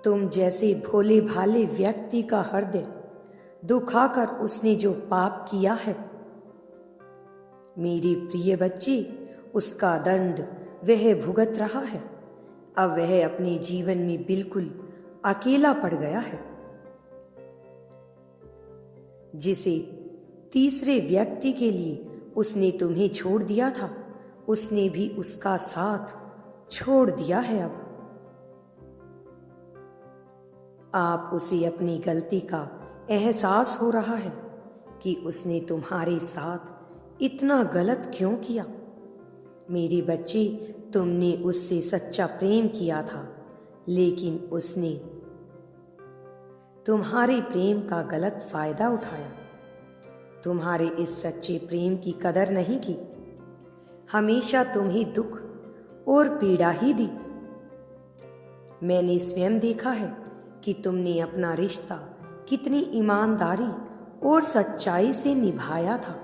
तुम जैसे भोले भाले व्यक्ति का हृदय दुखाकर उसने जो पाप किया है, मेरी प्रिय बच्ची, उसका दंड वह भुगत रहा है। अब वह अपने जीवन में बिल्कुल अकेला पड़ गया है। जिसे तीसरे व्यक्ति के लिए उसने तुम्हें छोड़ दिया था, उसने भी उसका साथ छोड़ दिया है। अब आप उसे अपनी गलती का एहसास हो रहा है कि उसने तुम्हारे साथ इतना गलत क्यों किया। मेरी बच्ची, तुमने उससे सच्चा प्रेम किया था, लेकिन उसने तुम्हारे प्रेम का गलत फायदा उठाया। तुम्हारे इस सच्चे प्रेम की कदर नहीं की, हमेशा तुम्हें दुख और पीड़ा ही दी। मैंने स्वयं देखा है कि तुमने अपना रिश्ता कितनी ईमानदारी और सच्चाई से निभाया था।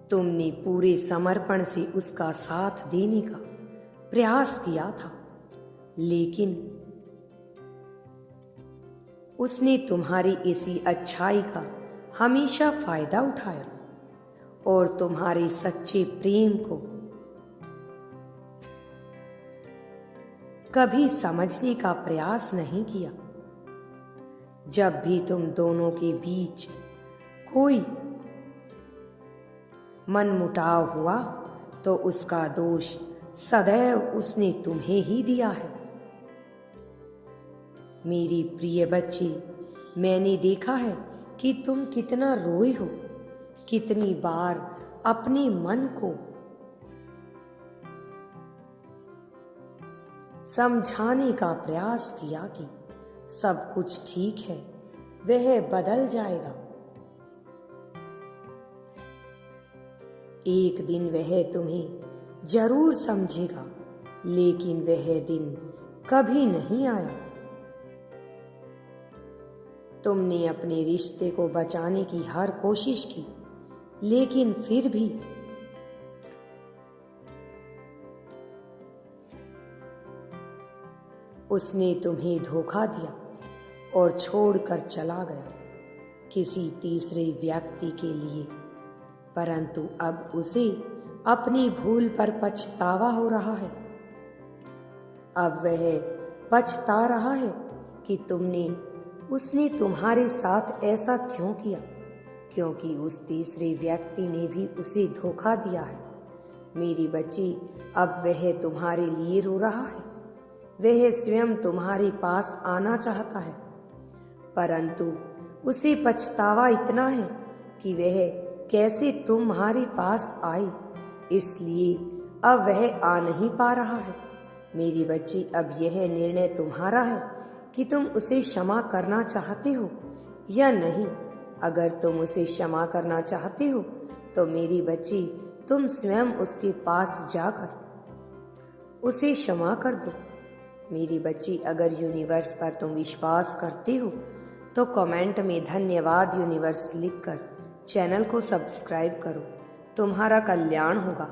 तुमने पूरे समर्पण से उसका साथ देने का प्रयास किया था, लेकिन उसने तुम्हारी इसी अच्छाई का हमेशा फायदा उठाया और तुम्हारे सच्चे प्रेम को कभी समझने का प्रयास नहीं किया। जब भी तुम दोनों के बीच कोई मनमुटाव हुआ, तो उसका दोष सदैव उसने तुम्हें ही दिया है। मेरी प्रिय बच्ची, मैंने देखा है कि तुम कितना रोए हो, कितनी बार अपने मन को समझाने का प्रयास किया कि सब कुछ ठीक है, वह बदल जाएगा। एक दिन वह तुम्हें जरूर समझेगा, लेकिन वह दिन कभी नहीं आया। तुमने अपने रिश्ते को बचाने की हर कोशिश की, लेकिन फिर भी उसने तुम्हें धोखा दिया और छोड़कर चला गया किसी तीसरे व्यक्ति के लिए। परंतु अब उसे अपनी भूल पर पछतावा हो रहा है। अब वह पछता रहा है कि उसने तुम्हारे साथ ऐसा क्यों किया, क्योंकि उस तीसरे व्यक्ति ने भी उसे धोखा दिया है। मेरी बच्ची, अब वह तुम्हारे लिए रो रहा है। वह स्वयं तुम्हारे पास आना चाहता है, परंतु उसे पछतावा इतना है कि वह कैसे तुम्हारे पास आई, इसलिए अब वह आ नहीं पा रहा है। मेरी बच्ची, अब यह निर्णय तुम्हारा है कि तुम उसे क्षमा करना चाहते हो या नहीं। अगर तुम उसे क्षमा करना चाहते हो तो मेरी बच्ची, तुम स्वयं उसके पास जाकर उसे क्षमा कर दो। मेरी बच्ची, अगर यूनिवर्स पर तुम विश्वास करते हो तो कमेंट में धन्यवाद यूनिवर्स लिखकर चैनल को सब्सक्राइब करो। तुम्हारा कल्याण होगा।